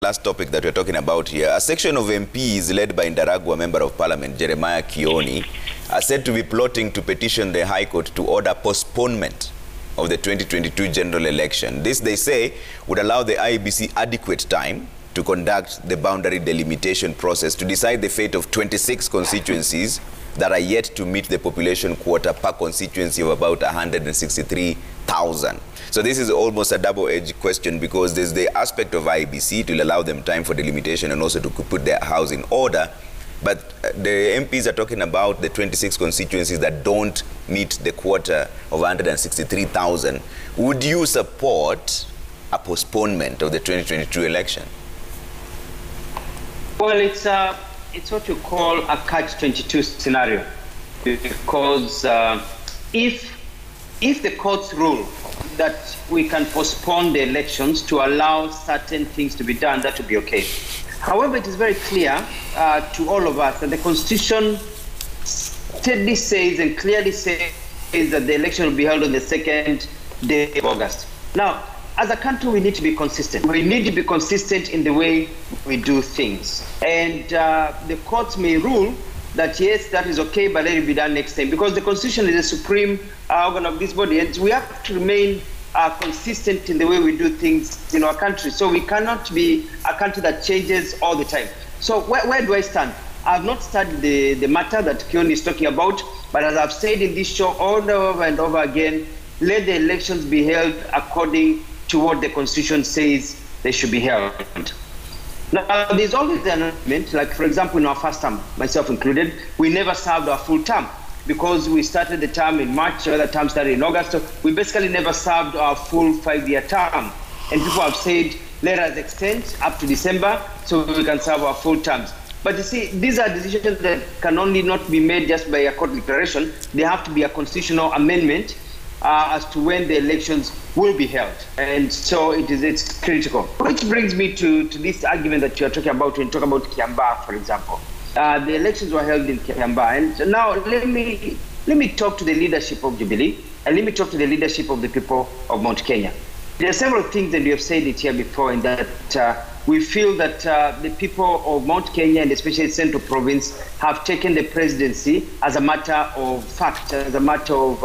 Last topic that we're talking about here, a section of MPs led by Ndaragwa Member of Parliament Jeremiah Kioni are said to be plotting to petition the High Court to order postponement of the 2022 general election. This, they say, would allow the IEBC adequate time to conduct the boundary delimitation process to decide the fate of 26 constituencies that are yet to meet the population quota per constituency of about 163,000. So this is almost a double-edged question, because there's the aspect of IEBC to allow them time for delimitation and also to put their house in order. But the MPs are talking about the 26 constituencies that don't meet the quota of 163,000. Would you support a postponement of the 2022 election? Well, it's what you call a catch-22 scenario, because if the courts rule that we can postpone the elections to allow certain things to be done, that would be okay. However, it is very clear to all of us that the Constitution steadily says and clearly says that the election will be held on the 2nd day of August. Now, as a country, we need to be consistent. We need to be consistent in the way we do things. And the courts may rule that, yes, that is okay, but let it be done next time. Because the Constitution is the supreme organ of this body, and we have to remain consistent in the way we do things in our country. So we cannot be a country that changes all the time. So where do I stand? I have not studied the matter that Kioni is talking about, but as I've said in this show over and over again, let the elections be held according to what the Constitution says they should be held. Now, there's always an argument, like, for example, in our first term, myself included, we never served our full term because we started the term in March, the other term started in August. So we basically never served our full 5-year term. And people have said, let us extend up to December so we can serve our full terms. But you see, these are decisions that can only not be made just by a court declaration. They have to be a constitutional amendment as to when the elections will be held. And so it's critical. Which brings me to this argument that you're talking about when you talk about Kiambaa, for example. The elections were held in Kiambaa. And now let me talk to the leadership of Jubilee, and let me talk to the leadership of the people of Mount Kenya. There are several things that we have said it here before, in that we feel that the people of Mount Kenya, and especially Central Province, have taken the presidency as a matter of fact, as a matter of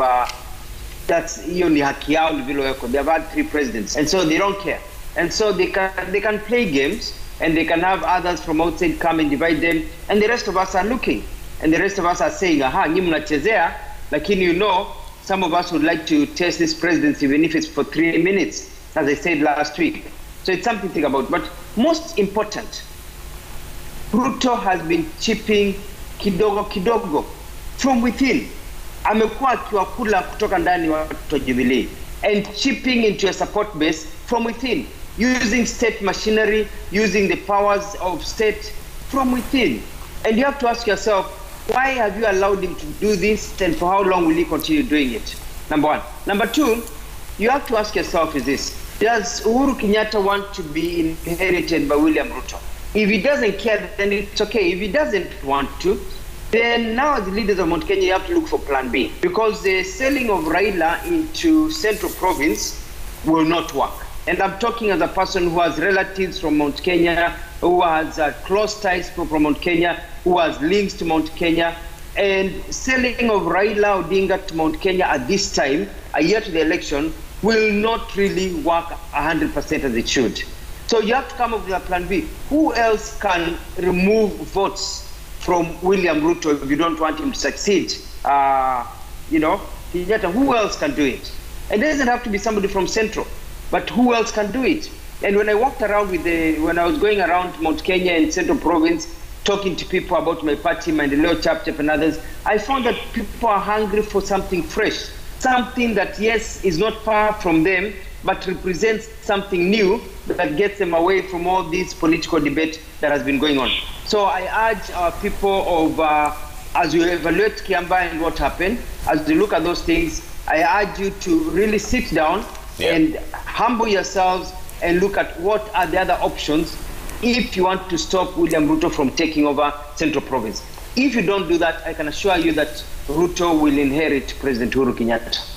that's hiyo ni haki yao ni vile wako. They have had 3 presidents, and so they don't care. And so they can play games, and they can have others from outside come and divide them, and the rest of us are looking, and the rest of us are saying, aha, nyi mnachezea, lakini you know, some of us would like to test this presidency even if it's for 3 minutes, as I said last week. So it's something to think about. But most important, Ruto has been chipping kidogo from within. Amekuwa akiwakula kutoka ndani wa Jubilee and chipping into a support base from within, using state machinery, using the powers of state from within. And you have to ask yourself, why have you allowed him to do this, and for how long will he continue doing it? Number one. Number two, you have to ask yourself is this: does Uhuru Kenyatta want to be inherited by William Ruto? If he doesn't care, then it's okay. If he doesn't want to, then now as the leaders of Mount Kenya, you have to look for plan B, because the selling of Raila into Central Province will not work. And I'm talking as a person who has relatives from Mount Kenya, who has close ties from Mount Kenya, who has links to Mount Kenya. And selling of Raila Odinga to Mount Kenya at this time, a year to the election, will not really work 100% as it should. So you have to come up with a plan B. Who else can remove votes from William Ruto if you don't want him to succeed? You know, who else can do it? It doesn't have to be somebody from Central, but who else can do it? And when I walked around when I was going around Mount Kenya and Central Province, talking to people about my party, Maendeleo Chapchap and others, I found that people are hungry for something fresh, something that, yes, is not far from them, but represents something new that gets them away from all this political debate that has been going on. So I urge our people of, as you evaluate Kiambaa and what happened, as you look at those things, I urge you to really sit down and humble yourselves and look at what are the other options if you want to stop William Ruto from taking over Central Province. If you don't do that, I can assure you that Ruto will inherit President Uhuru Kenyatta.